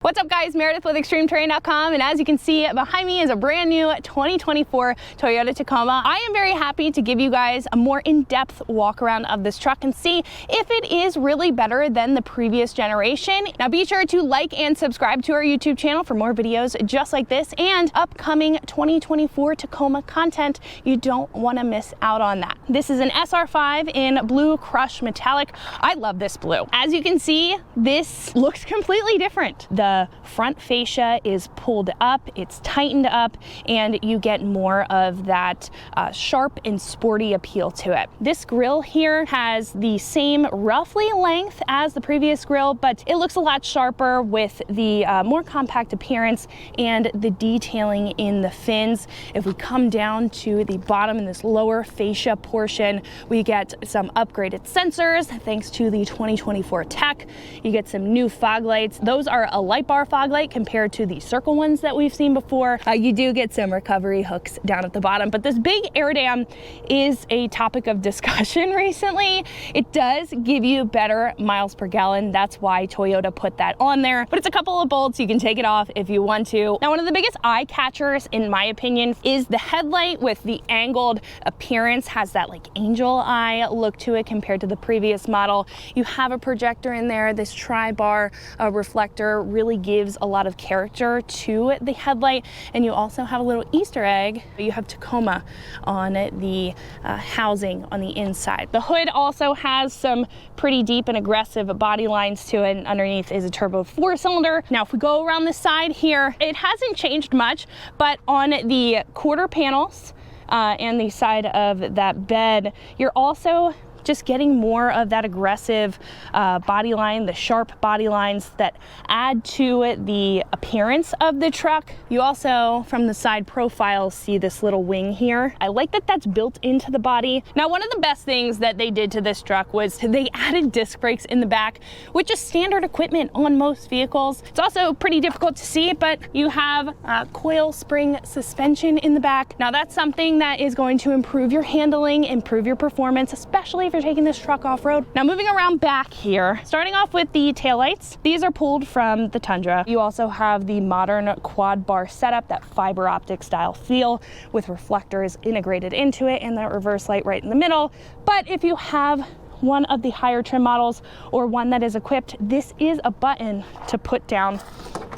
What's up guys, Meredith with ExtremeTerrain.com, and as you can see behind me is a brand new 2024 Toyota Tacoma. I am very happy to give you guys a more in-depth walk around of this truck and see if it is really better than the previous generation. Now be sure to like and subscribe to our YouTube channel for more videos just like this and upcoming 2024 Tacoma content. You don't want to miss out on that. This is an SR5 in Blue Crush Metallic. I love this blue. As you can see, this looks completely different. The front fascia is pulled up, it's tightened up, and you get more of that sharp and sporty appeal to it. This grille here has the same roughly length as the previous grille, but it looks a lot sharper with the more compact appearance and the detailing in the fins. If we come down to the bottom in this lower fascia portion, we get some upgraded sensors thanks to the 2024 tech. You get some new fog lights. Those are a light bar fog light compared to the circle ones that we've seen before. You do get some recovery hooks down at the bottom, but this big air dam is a topic of discussion recently. It does give you better miles per gallon. That's why Toyota put that on there, but it's a couple of bolts. You can take it off if you want to. Now, one of the biggest eye catchers, in my opinion, is the headlight with the angled appearance. Has that like angel eye look to it compared to the previous model. You have a projector in there. This tri-bar reflector really gives a lot of character to the headlight, and you also have a little Easter egg. You have Tacoma on the housing on the inside. The hood also has some pretty deep and aggressive body lines to it, and underneath is a turbo 4-cylinder. Now, if we go around the side here, it hasn't changed much, but on the quarter panels and the side of that bed, you're also just getting more of that aggressive body line, the sharp body lines that add to the appearance of the truck. You also, from the side profile, see this little wing here. I like that that's built into the body. Now, one of the best things that they did to this truck was they added disc brakes in the back, which is standard equipment on most vehicles. It's also pretty difficult to see, but you have coil spring suspension in the back. Now, that's something that is going to improve your handling, improve your performance, especially if you're taking this truck off-road. Now, moving around back here, starting off with the taillights, these are pulled from the Tundra. You also have the modern quad bar setup, that fiber optic style feel with reflectors integrated into it and that reverse light right in the middle. But if you have one of the higher trim models or one that is equipped, this is a button to put down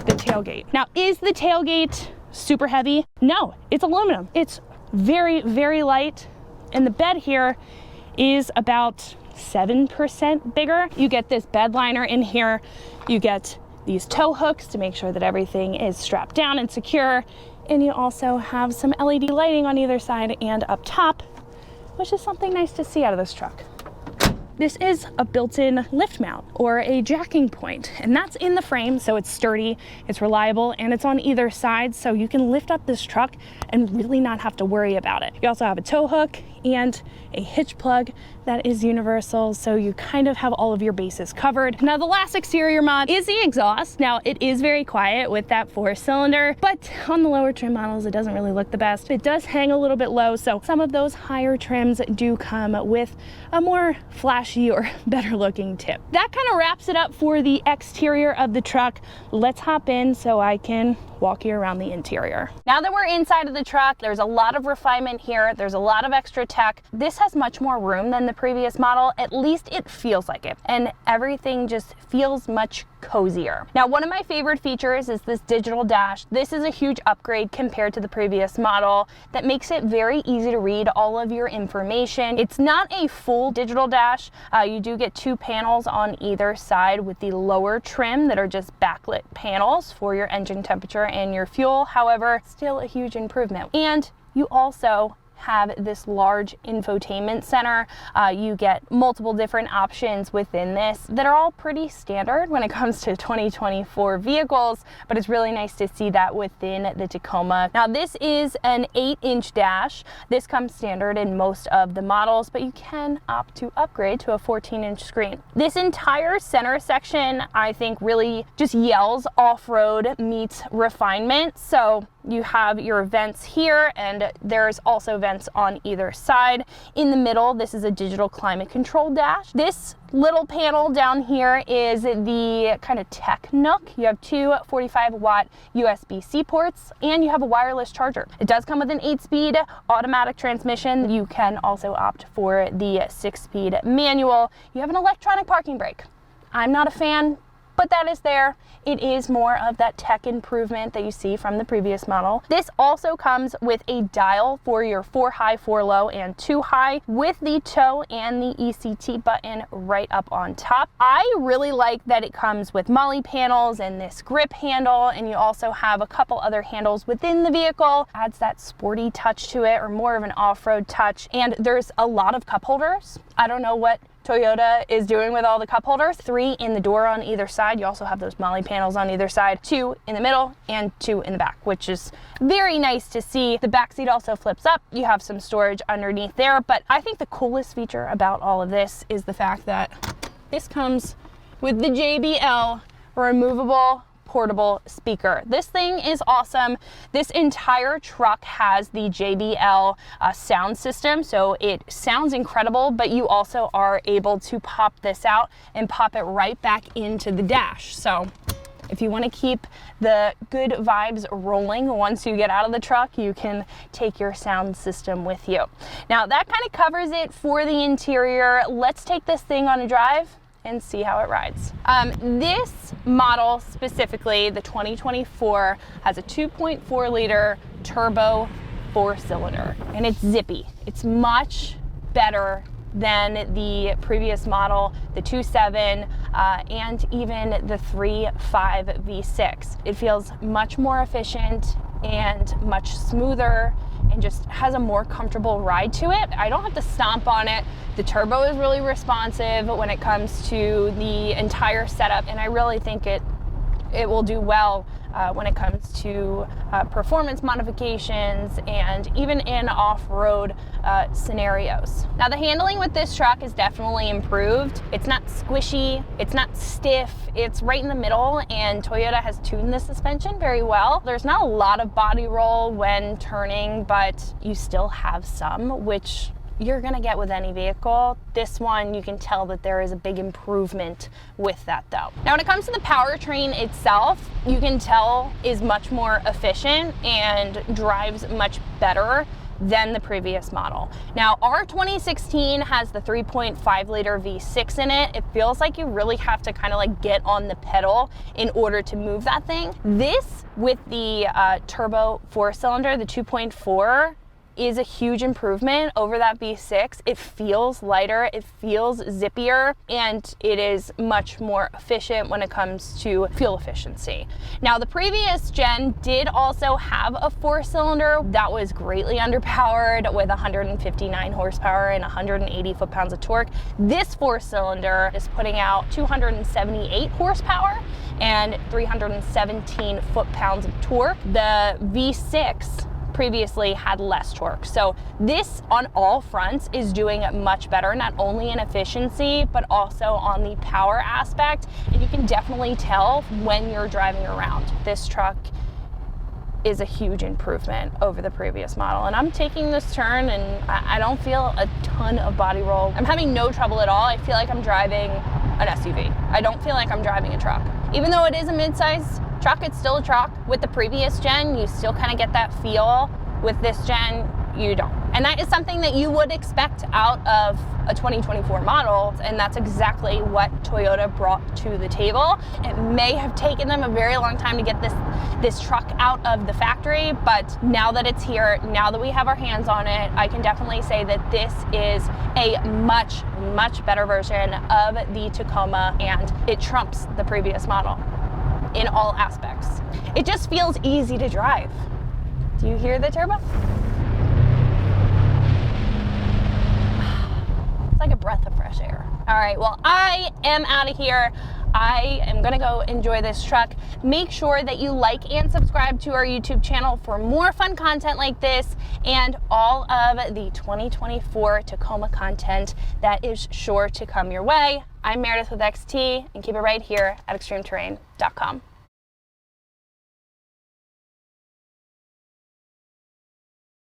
the tailgate. Now, is the tailgate super heavy? No, it's aluminum. It's very, very light, and the bed here is about 7% bigger. You get this bed liner in here. You get these tow hooks to make sure that everything is strapped down and secure. And you also have some LED lighting on either side and up top, which is something nice to see out of this truck. This is a built-in lift mount or a jacking point, and that's in the frame, so it's sturdy, it's reliable, and it's on either side, so you can lift up this truck and really not have to worry about it. You also have a tow hook and a hitch plug that is universal, so you kind of have all of your bases covered. Now, the last exterior mod is the exhaust. Now, it is very quiet with that 4-cylinder, but on the lower trim models, it doesn't really look the best. It does hang a little bit low, so some of those higher trims do come with a more flashy or better looking tip. That kind of wraps it up for the exterior of the truck. Let's hop in so I can walk you around the interior. Now that we're inside of the truck, there's a lot of refinement here. There's a lot of extra tech. This has much more room than the previous model. At least it feels like it. And everything just feels much cozier. Now, one of my favorite features is this digital dash. This is a huge upgrade compared to the previous model that makes it very easy to read all of your information. It's not a full digital dash. You do get 2 panels on either side with the lower trim that are just backlit panels for your engine temperature and your fuel. However, still a huge improvement. And you also have this large infotainment center. You get multiple different options within this that are all pretty standard when it comes to 2024 vehicles, but it's really nice to see that within the Tacoma. Now, this is an 8-inch dash. This comes standard in most of the models, but you can opt to upgrade to a 14-inch screen. This entire center section, I think, really just yells off-road meets refinement. So You have your vents here, and there's also vents on either side. In the middle, this is a digital climate control dash. This little panel down here is the kind of tech nook. You have two 45-watt USB-C ports, and you have a wireless charger. It does come with an 8-speed automatic transmission. You can also opt for the 6-speed manual. You have an electronic parking brake. I'm not a fan, but that is there. It is more of that tech improvement that you see from the previous model. This also comes with a dial for your 4-high, 4-low, and 2-high with the tow and the ECT button right up on top. I really like that it comes with MOLLE panels and this grip handle, and you also have a couple other handles within the vehicle. Adds that sporty touch to it, or more of an off-road touch. And there's a lot of cup holders. I don't know what Toyota is doing with all the cup holders. 3 in the door on either side. You also have those MOLLE panels on either side. 2 in the middle and 2 in the back, which is very nice to see. The back seat also flips up. You have some storage underneath there, but I think the coolest feature about all of this is the fact that this comes with the JBL removable portable speaker. This thing is awesome. This entire truck has the JBL sound system, so it sounds incredible, but you also are able to pop this out and pop it right back into the dash. So if you want to keep the good vibes rolling once you get out of the truck, you can take your sound system with you. Now that kind of covers it for the interior. Let's take this thing on a drive and see how it rides. This model specifically, the 2024, has a 2.4 liter turbo 4-cylinder, and it's zippy. It's much better than the previous model, the 2.7, and even the 3.5 V6. It feels much more efficient and much smoother, and just has a more comfortable ride to it. I don't have to stomp on it. The turbo is really responsive when it comes to the entire setup, and I really think it will do well when it comes to performance modifications and even in off-road scenarios. Now the handling with this truck is definitely improved. It's not squishy, it's not stiff, it's right in the middle, and Toyota has tuned the suspension very well. There's not a lot of body roll when turning, but you still have some, which you're gonna get with any vehicle. This one, you can tell that there is a big improvement with that though. Now when it comes to the powertrain itself, you can tell is much more efficient and drives much better than the previous model. Now our 2016 has the 3.5 liter V6 in it. It feels like you really have to kind of like get on the pedal in order to move that thing. This with the turbo 4-cylinder, the 2.4, is a huge improvement over that V6. It feels lighter, it feels zippier, and it is much more efficient when it comes to fuel efficiency. Now the previous gen did also have a 4-cylinder that was greatly underpowered with 159 horsepower and 180 foot-pounds of torque. This 4-cylinder is putting out 278 horsepower and 317 foot-pounds of torque. The V6 previously had less torque. So this on all fronts is doing much better, not only in efficiency, but also on the power aspect. And you can definitely tell when you're driving around. This truck is a huge improvement over the previous model. And I'm taking this turn and I don't feel a ton of body roll. I'm having no trouble at all. I feel like I'm driving an SUV. I don't feel like I'm driving a truck. Even though it is a mid-size truck, it's still a truck. With the previous gen, you still kind of get that feel. With this gen, you don't. And that is something that you would expect out of a 2024 model, and that's exactly what Toyota brought to the table. It may have taken them a very long time to get this truck out of the factory, but now that it's here, now that we have our hands on it, I can definitely say that this is a much, much better version of the Tacoma, and it trumps the previous model in all aspects. It just feels easy to drive. Do you hear the turbo? It's like a breath of fresh air. All right, well, I am out of here. I am gonna go enjoy this truck. Make sure that you like and subscribe to our YouTube channel for more fun content like this and all of the 2024 Tacoma content that is sure to come your way. I'm Meredith with XT, and keep it right here at extremeterrain.com.